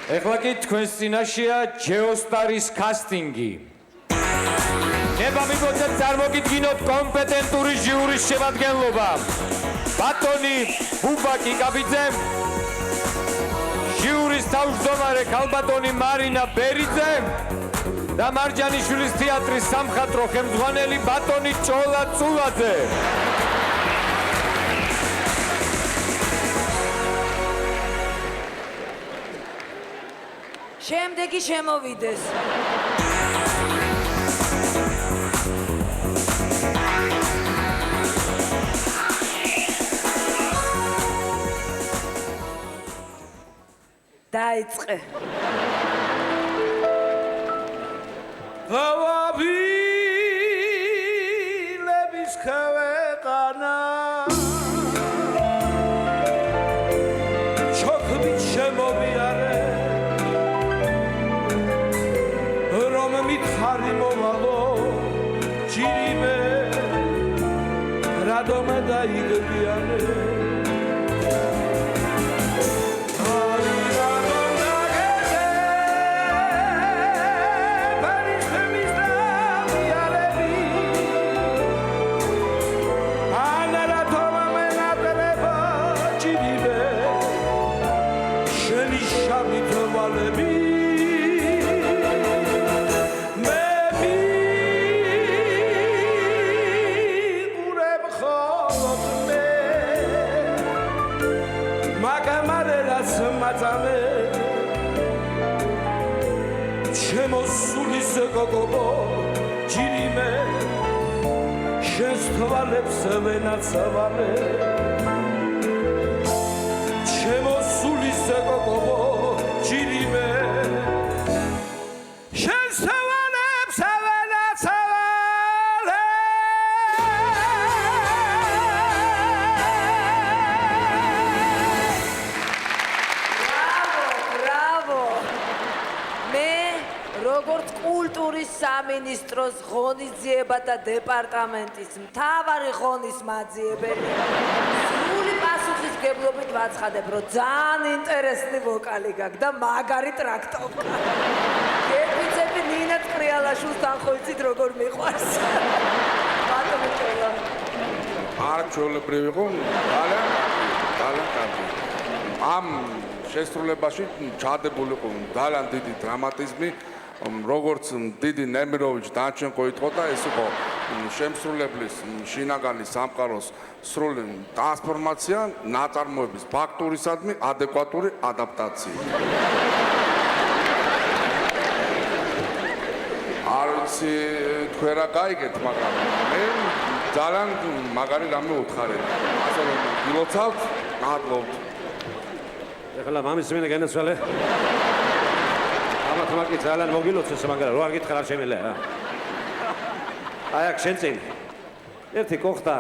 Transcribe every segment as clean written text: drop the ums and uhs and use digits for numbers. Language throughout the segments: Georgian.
ეხლა კი თქვენს წინაშეა ჯეოსტარის კასტინგი. ნება მიგოძებთ წარმოგიდგინოთ კომპეტენტური ჟიურის შემადგენლობა. ბატონი ბუბა კიკაბიძე, ჟიურის თავმჯდომარე ქალბატონი მარინა ბერიძე და მარჯანიშვილის თეატრის სამხატვრო ხელმძღვანელი ბატონი ჭოლა წულაძე. შემდეგი შემოვიდეს. დაიწყე. ავაბილების ქვეყანა ჩოქმით შემოვიარე რომ მითხარი მოვალო ჯირიმე რადომე დაიგრიანე გოგო ჯირიმე შენს თვალებს ვენაცვალე ჩემო სულის გოგო ჯირიმე შენს თვალებს ვენაცვალე ბრავო მე როგორც კულტურის სამინისტროს ღონისძიებათა დეპარტამენტის მთავარი ღონისმაძიებელი სრული პასუხისმგებლობით ვაცხადებ, რომ ძალიან ინტერესნი ვოკალი გაქვს და მაგარი ტრაქტოვკა. გეფიცები ნინა წრიალაშვილს თანხოიცით როგორ მიყვარს. ბატონო ჭოლა. არ ჩვეულებრივი იყო, ძალიან კარგი. ამ შესრულებაში ჩადებულ იყო ძალიან დიდი დრამატიზმი. როგორც დიდი ნემიროვიჩ დანჩენკო იტყოდა, ეს იყო შემსრულებლის შინაგანი სამყაროს სრული ტრანსფორმაცია, ნაწარმოების ფაქტურისადმი ადეკვატური ადაპტაცია. არ ვიცი თქვენ რა გაიგეთ, მაგრამ მე ძალიან მაგარი რამე უთხარეთ. ასე რომ გილოცავთ, მადლობთ. ეხლა მამის მინდა განაცვალე. თმაკი ძალიან მოგილოცეს, მაგრამ რო არ გითხრა არ შემიძლია რა. აი აქ შენ წინ ერთი კოხთა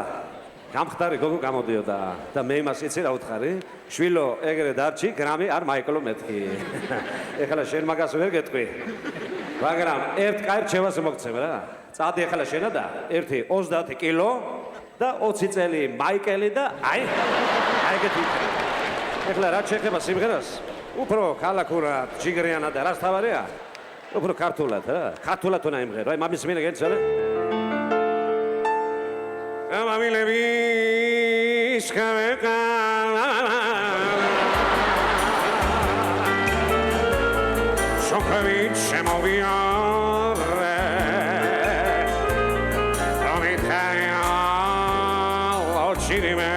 გამხდარი გოგო გამოდიოდა და მე იმას იცი რა უთხარი, შვილო ეგრე დარჩი, გრამი არ მაიკლო მეთქი. ეხლა შენ მაგას ვერ გეტყვი. მაგრამ ერთ კაი რჩევას მოგცემ რა. წადი ეხლა შენა და ერთი 30 კილო და 20 წელი მაიკელი და აი ეგეთი. ეხლა რა შეხება სიმღერას? უფრო ქალაქურად, ჯიგრიანად და რას თავარია? უფრო ქართულად რა. ქართულად უნდა იმღერო. აი მამის მინდა გეცადე. ამილების ქვეყანა შოქმით შემოვიარე რომ ითქარია ოჩირიმე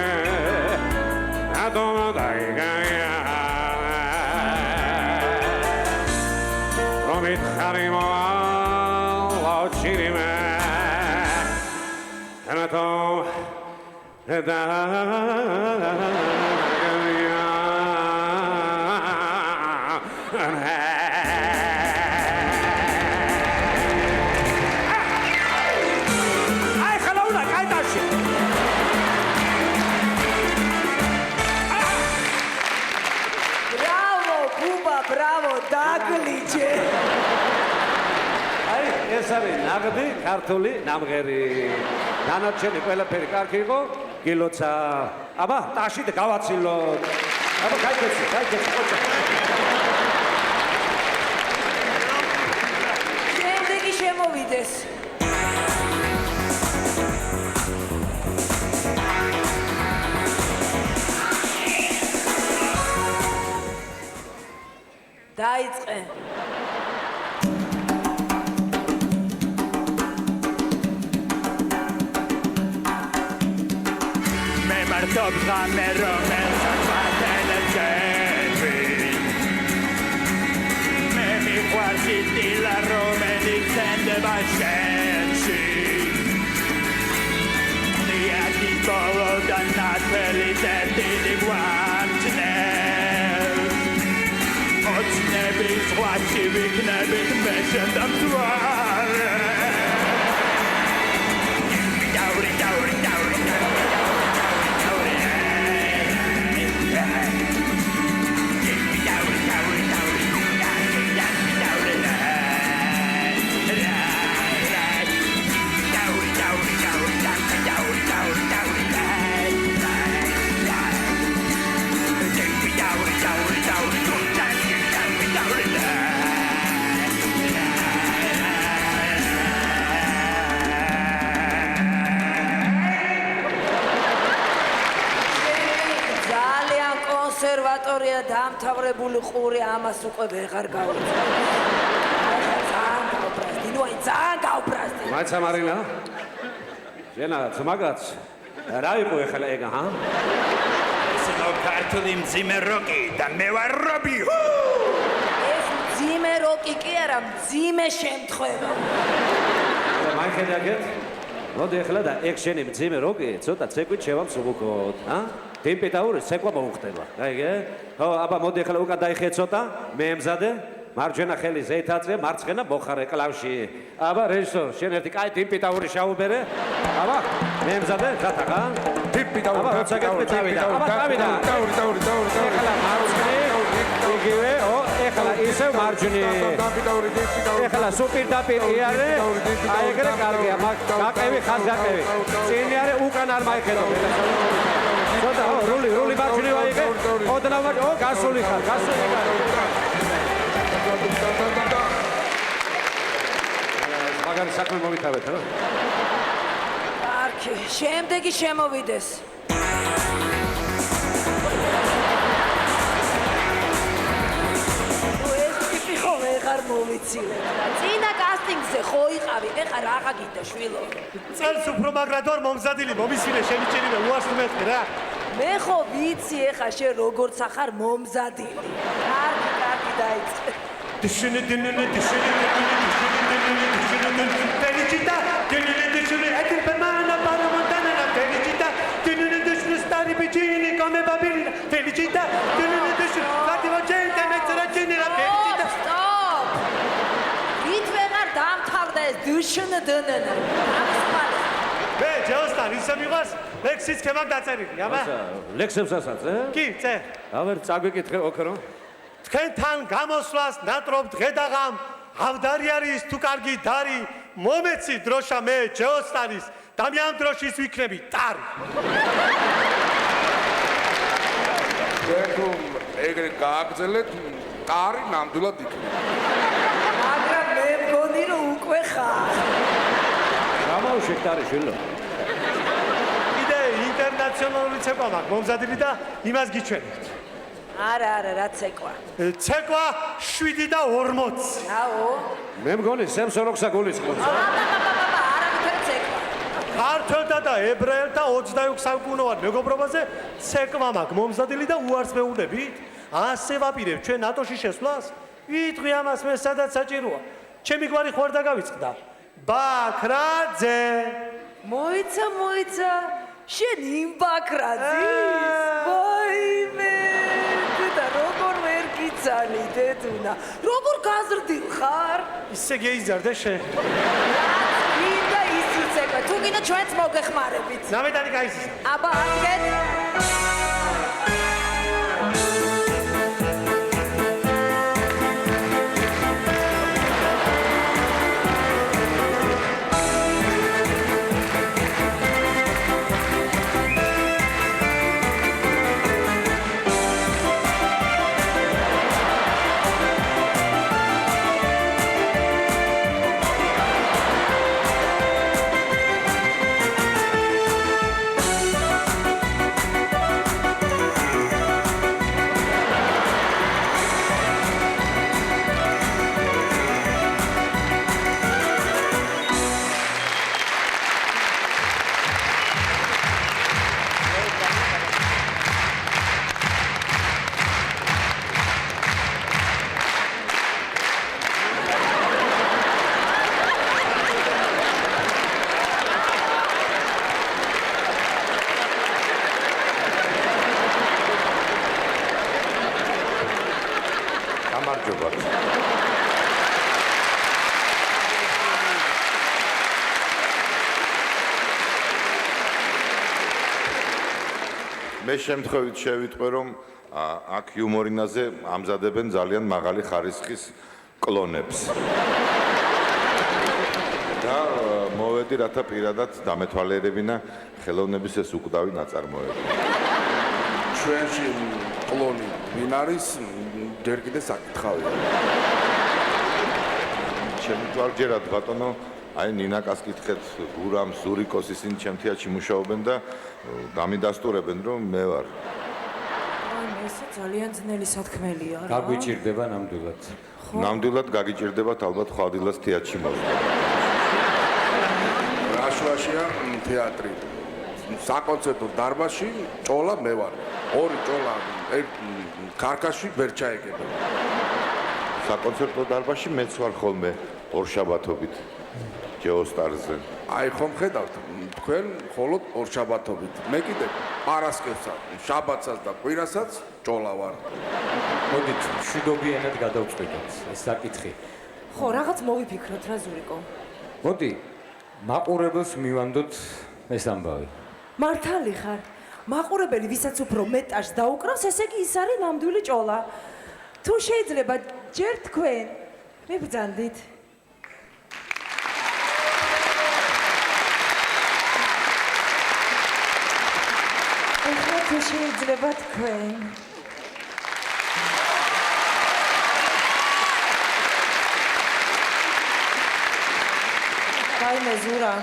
რადომ დაიგარია რომ ითქარი მოვალ ოჩირიმე რადომ Bravo, დაგლიჯე. აი, ეს არის ნაღდი ქართული ნამღერი. დანარჩენი ყველაფერი კარგი იყო, გილოცა. აბა, ტაშით გავაცილოთ. აბა, გაიქეცი, ყოჩა. შემოვიდეს. დაიწყე. მე მარტო ღამე რომელსაც ვატელები მე მიყვარს დილა რომელიც ცხენდება შენში ნიაკი კოლოდა ნათელი წერტილი გვამჩნევ ოჩნების ღვაწი ვიქნებით მე შემდამთვარე კონსერვატორია დამთავრებული ყური ამას უკვე ვეღარ გავიწევ. ძალიან გავბრაზდი, ნუ აი ძალიან გავბრაზდი. მაიცა მარინა ჟენა ძმაგაც რა იყო ეხლა ეგა ჰა ეს ნო ქართული მძიმე როკი და მე ვარ რობი ეს მძიმე როკი კი არა, მძიმე შემთხვევა. მაიხედაგეთ მოდი ეხლა და ეგ შენი მძიმე როკი ცოტა ცეკვით შევამსუბუქოთ ჰა ტემპერატურა ცეკვა მოუხდება გაიგე ხო აბა მოდი ეხლა უკან დაიხე ცოტა მე ემზადე მარჯვენა ხელი ზეითაწე მარცხენა მოხარე კლავში აბა რეჟისორ შენ ერთი კაი ტემპერატურა შაუბერე აბა მე ემზადე ხათახა ტემპერატურა აბა როცა გეტყვი წავიდა აბა წავიდა ეხლა მარცხნი იგივე ო ეხლა ისევ მარჯვნი ეხლა სუპერ დაპირი არე აი ეგრე კარგია გაყევი ხან გაყევი წინი არე უკან არ მაიხედო ცოტა რული მარჯვნი ვაიღე ოდნავ ო გასული ხარ მაგარი საქმე მომითავეთ რა კარგი, შემდეგი შემოვიდეს. ვეღარ მოვიცილებ. წინა კასტინგზე ხო იყავი, ეხა რაღა გინდა შვილო. წელს უფრო მაგრად ვარ მომზადილი მომისილე შემიჭერიმე უარს მეთქე რა მე ხო ვიცი ეხა შენ როგორც ახარ მომზადილი. კარგი დაიწყე. Felicità, stare vicini come bambini. Felicità, fattiva gente, mezz'ora gente la felicità. Stop! Ით ვეღარ დამთავრდა ეს დუშნდნ. მე ჯოსთან ისე მიყვარს, ლექსიც ქემან დაწერილი, აბა? ლექსებსაც ე? კი, წე. ავერ წაგვიკითხე ოქრო. თქვენთან გამოსვლას ნატრობ დღედაღამ ავდარი არის თუ კარგი დარი მომეცი დროშა მე ჯოსტანის და მე ამ დროშის ვიქნები ტარი თუ ეგრე გააგრძელეთ ტარი ნამდვილად იქნება მაგრამ მე მგონი რომ უკვე ხარ. გამოვშეკ ტარი შვილო. კიდე ინტერნაციონალური ცეკვა მაქვს მომზადილი და იმას გიჩვენებთ არა, რა ცეკვა. ცეკვა 7 და 40 აო. მე მგონი სემსოროქსა გულისხმობს. არავითარ ცეკვა. ქართველთა და ებრაელთა 26 საუკუნოვან მეგობრობაზე ცეკვა მაქვს მომზადილი და უარს მეუბნებით ასე ვაპირებ ჩვენ ნატოში შესვლას ვიტყვი ამას მე სადაც საჭიროა ჩემი გვარი ხوار და გავიწყდა ბაქრაძე მოიცა შენ იმ ბაქრაძის ვაიმე და როგორ ვერ გიცალი დედუნა როგორ გაზრდილ ხარ ისე გეიზარდე შენ გინდა ის იცეკვა თუ გინდა ჩვენც მოგეხმარებით ნამედანი გაიზის აბა აღგეთ გამარჯობათ. მე შემთხვევით შევიტყვე რომ აქ იუმორინაზე ამზადებენ ძალიან მაღალი ხარისხის კლონებს. და მოვედი რათა პირადად დამეთვალიერებინა ხელოვნების ეს უკვდავი ნაწარმოები. ჩვენში კლონი ვინ არის ჯერ კიდე საკითხავია. შემთხვევით ბატონო აი ნინაკას კითხეთ გურამ ზურიკოს ისინი ჩემთეატრში მუშაობენ და გამიდასტურებენ რომ მე ვარ. აი ესე ძალიან ძნელი სათქმელია რა. გაგვიჭირდება ნამდვილად. ნამდვილად გაგიჭირდებათ ალბათ ხვადილას თეატრში მოვიდა. რაშვაშია თეატრი. საკონცერტო დარბაზში ჭოლა მე ვარ. ორი ჭოლა ქარქაში ვერ ჩაეკება. საკონცერტო დარბაზში მეც ვარ ხოლმე ორშაბათობით ჯეოსტარზე. აი ხომ ხედავთ თქვენ მხოლოდ ორშაბათობით. მე კიდე პარასკევსა, შაბათსაც და კვირასაც ჭოლა ვარ. მოდით, მშვიდობიანად გადავწყვეტოთ ეს საკითხი. ხო, რაღაც მოვიფიქროთ რა ზურიკო. მოდი, მაყურებელს მივანდოთ ეს ამბავი. მართალი ხარ. მაყურებელი ვისაც უფრო მეტაშ დაუკრავს, ესე იგი ის არის ნამდვილი ჭოლა. თუ შეიძლება ჯერ თქვენ მიბრძანდით. ეხლა თუ შეიძლება თქვენ გაიმე ზურა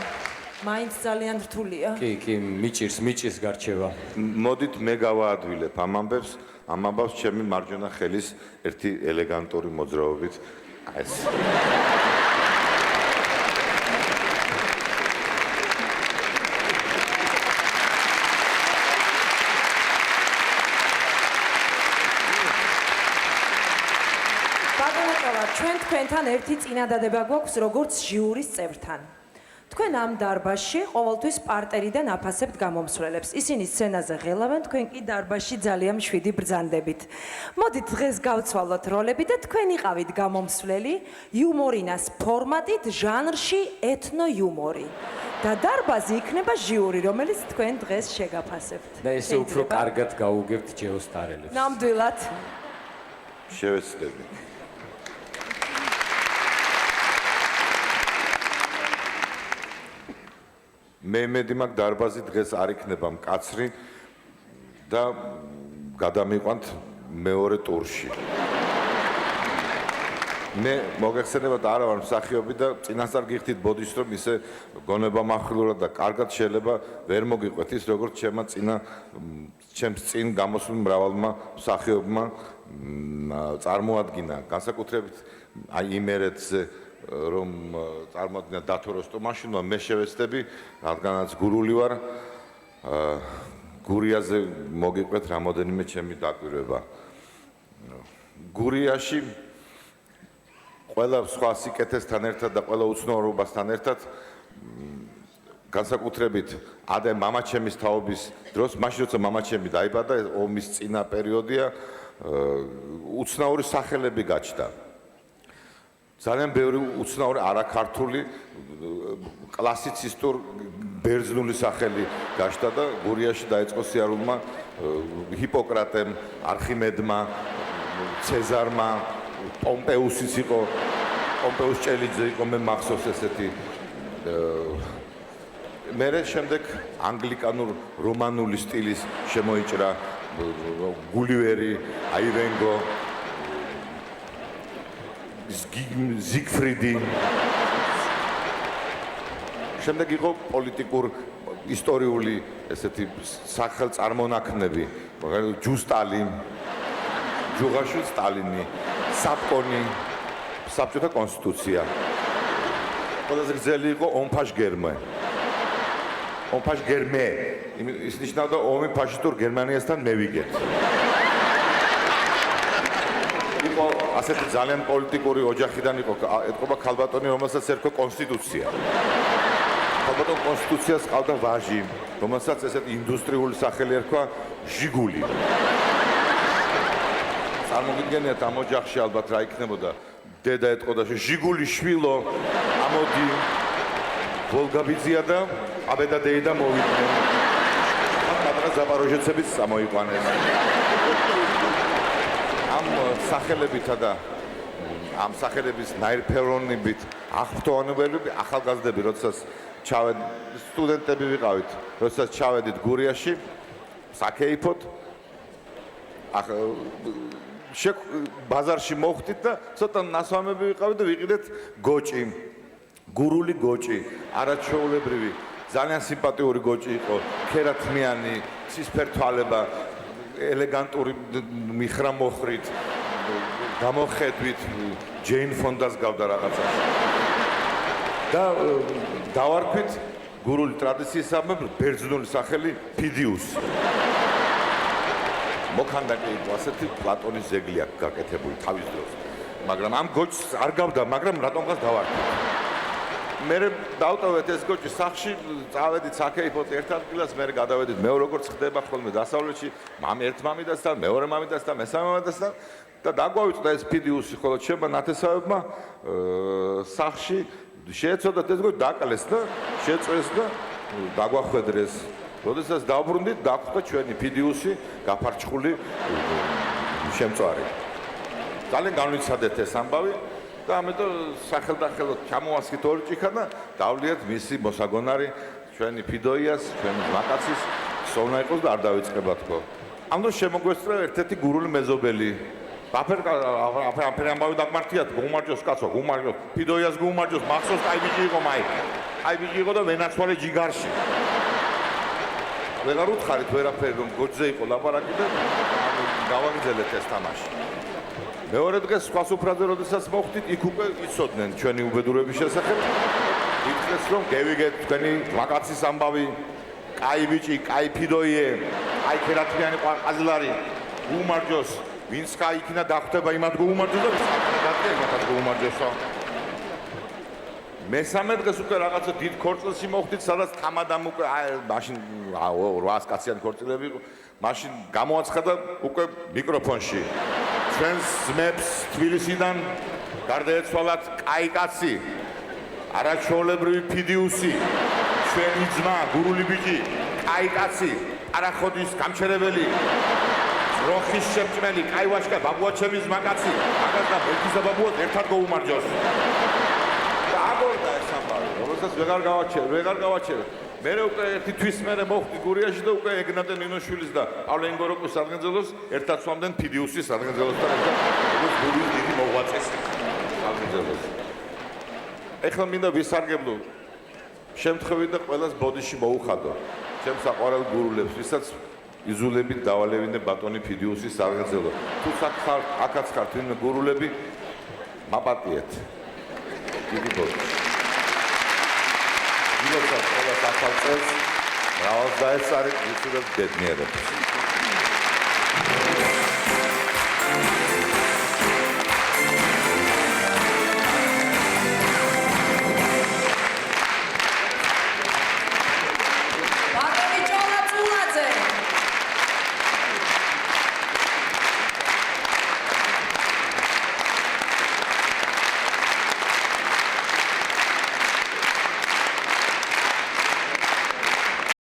მაინც ძალიან რთულია. კი, მიჭირს გარჩევა. მოდით მე გავაადვილებ ამ ამბავს ჩემი მარჯვენა ხელის ერთი ელეგანტური მოძრაობით. ეს ჩვენ თქვენთან ერთი წინადადება გვაქვს როგორც ჟიურის წევრთან. თქვენ ამ დარბაზში ყოველთვის პარტერიდან აფასებთ გამომსვლელებს. ისინი სცენაზე ღელავენ, თქვენ კი დარბაზში ძალიან მშვიდი ბრძანდებით. მოდით დღეს გავცვალოთ როლები და თქვენ იყავით გამომსვლელი იუმორინას ფორმატით ჟანრში ეთნო იუმორი. და დარბაზი იქნება ჟიური, რომელიც თქვენ დღეს შეგაფასებთ. და ესე უფრო კარგად გაუგებთ ჯეოსტარელებს. ნამდვილად. შევეცდები. მე მედი მაგ დარბაზი დღეს არ იქნება მკაცრი და გადამიყვანთ მეორე ტურში. მე მოგეხსენებათ არა ვარ მსახიობი და წინასწარ გიხდით ბოდიშს რომ ისე გონება מחვილურად და კარგად შეიძლება ვერ მოგიყვეთ ის როგორც ჩემს წინ გამოსულ მრავალმა მსახიობმა წარმოადგინა განსაკუთრებით აი იმერეთზე რომ წარმოადგინა დათო როსტომაშვილმა მე შევეცდები რადგანაც გურული ვარ გურიაზე მოგიყვეთ რამოდენიმე ჩემი დაკვირვება გურიაში ყველა სხვა სიკეთესთან ერთად და ყველა უცნაურობასთან ერთად განსაკუთრებით ადე მამაჩემის თაობის დროს მაშინ როცა მამაჩემი დაიბადა ომის წინა პერიოდია უცნაური სახელები გაჩნდა ძალიან ბევრი უცნაური არაქართული კლასიცისტურ ბერძნული სახელი გაჩნდა და გურიაში დაიწყო სიარულმა ჰიპოკრატემ, არხიმედმა, ცეზარმა, პომპეუსიც იყო, პომპეუს ჭელიძე იყო, მე მახსოვს ესეთი მერე შემდეგ ანგლიკანურ რომანული სტილის შემოიჭრა გულივერი, აივენგო ზიგფრიდი შემდეგ იყო პოლიტიკურ ისტორიული ესეთი სახელწარმონაქმნები მაგალითად ჯუსტალი ჯუღაშვილ სტალინი საპკონი საბჭოთა კონსტიტუცია ყველაზე გრძელი იყო ომფაშგერმე ის ნიშნავდა ომი ფაშისტურ გერმანიასთან მევიგეთ იყო ასეთი ძალიან პოლიტიკური ოჯახიდან იყო ეთყობა ქალბატონი რომელსაც ერქვა კონსტიტუცია ქალბატონ კონსტიტუციას ყავდა ვაჟი რომელსაც ესეთი ინდუსტრიული სახელი ერქვა ჟიგული წარმოგიდგენიათ ამ ოჯახში ალბათ რა იქნებოდა დედა ეტყოდა ჟიგული შვილო ამოდი ვოლგაბიძია და აბედა დეიდა მოვიდნენ პატარა ზაპაროჟეცებიც წამოიყვანეს ამ სახელებითა და ამ სახელების ნაირფეროვნებით აღფრთოვანებელები ახალგაზრდები როდესაც სტუდენტები ვიყავით როდესაც ჩავედით გურიაში საკეიფოთ ბაზარში მოვხდით და ცოტა ნასვამები ვიყავით და ვიყიდეთ გოჭი გურული გოჭი არაჩვეულებრივი ძალიან სიმპათიური გოჭი იყო ქერათმიანი ცისფერთვალება ელეგანტური მიხრა მოხრით გამოხედვით ჯეინ ფონდას გავდა რაღაცა და დავარქვით გურული ტრადიციისამებრ ბერძნული სახელი ფიდიუსი მოხანდა კი ასეთი პლატონის ზეგლი აქვს გაკეთებული თავის დროს მაგრამ ამ გოჭს არ გავდა მაგრამ რატომღაც დავარქვით მე დავტოვეთ ეს გოჭი სახში წავედით საკეიფოთ ერთ ადგილას მე გადავედით მე როგორც ხდება ხოლმე დასავლეთში ერთ მამიდასთან მეორე მამიდასთან მესამე მამიდასთან და დაგვავიწყდა ეს ფიდიუსი ხოლო ჩემმა ნათესავებმა სახში შეეცოდათ ეს გოჭი დაკალეს და შეწვეს და დაგვახვედრეს როდესაც დავბრუნდით დაგვხვდა ჩვენი ფიდიუსი გაფარჩხული შემწვარი ძალიან განვიცადეთ ეს ამბავი და ამიტომ სახელდახელოდ ჩამოვასხით ორი ჭიქა და დავლიათ მისი მოსაგონარი ჩვენი ფიდოიას ჩვენი მაკაცის სოვნა იყოს და არ დავიწყება თქო ამ დროს შემოგვესწრა ერთ-ერთი გურული მეზობელი აფერ ამბავი დაგმართიათ გუმარჯოს კაცო გუმარჯოს ფიდოიას გუმარჯოს მახსოვს კაი ბიჭი იყო მაი კაი ბიჭი იყო და ვენაცვალე ჯიგარში ვეღარ უთხარით ვერაფერი რომ გოჯზე იყო ლაპარაკი და გავაგრძელეთ ეს თამაში მეორე დღეს სხვა სუფრაზე როდესაც მოხვდით იქ უკვე იცოდნენ ჩვენი უბედურების შესახებ ითქეს რომ გევიგეთ თქვენი მაკაცის ამბავი კაი ბიჭი კაი ფიდოიე კაი ქერათმიანი ყაზლარი გუმარჯოს ვინც კაი იქნა დახვდება იმათ გუმარჯოს და ვინც დაგია იმათაც გუმარჯოსო მესამე დღეს უკვე რაღაცა დიდ ქორწილში მოხვდით სადაც თამადამ უკვე მაშინ 800 კაციანი ქორწილები იყო მაშინ გამოაცხადა უკვე მიკროფონში ჩვენს ძმებს თბილისიდან გარდაეცვალათ კაი კაცი არაჩვეულებრივი ფიდიუსი ჩვენი ძმა გურული ბიჭი კაი კაცი არახოდის გამჩერებელი როხის შემჭმელი კაი ვაშკა ბაბუაჩემის მაკაცი მაგას და ბელგისა ბაბუას ერთად გაუმარჯოს და აგორდა ეს ამბავი რომელსაც ვეღარ გავაჩერე მე უკვე ერთი თვის მერე მოხვდი გურიაში და უკვე ეგნატე ნინოშვილის და პავლე ინგოროყის სადგენძელოს ერთად სვამდნენ ფიდიუსის სადგენძელოსთან ერთად როგორც გურიის დიდი მოღვაწეს სადგენძელოს ეხლა მინდა ვისარგებლო შემთხვევით და ყველას ბოდიში მოუხადო ჩემს საყვარელ გურულებს ვისაც იზულებით დავალევინე ბატონი ფიდიუსის სარგენძელო თუ აქაც ხართ ვინმე გურულები მაპატიეთ დიდი ბოდიში გილოცავთ ყველა სახალხოს მრავალს დაეწარით ვისურვებთ ბედნიერებას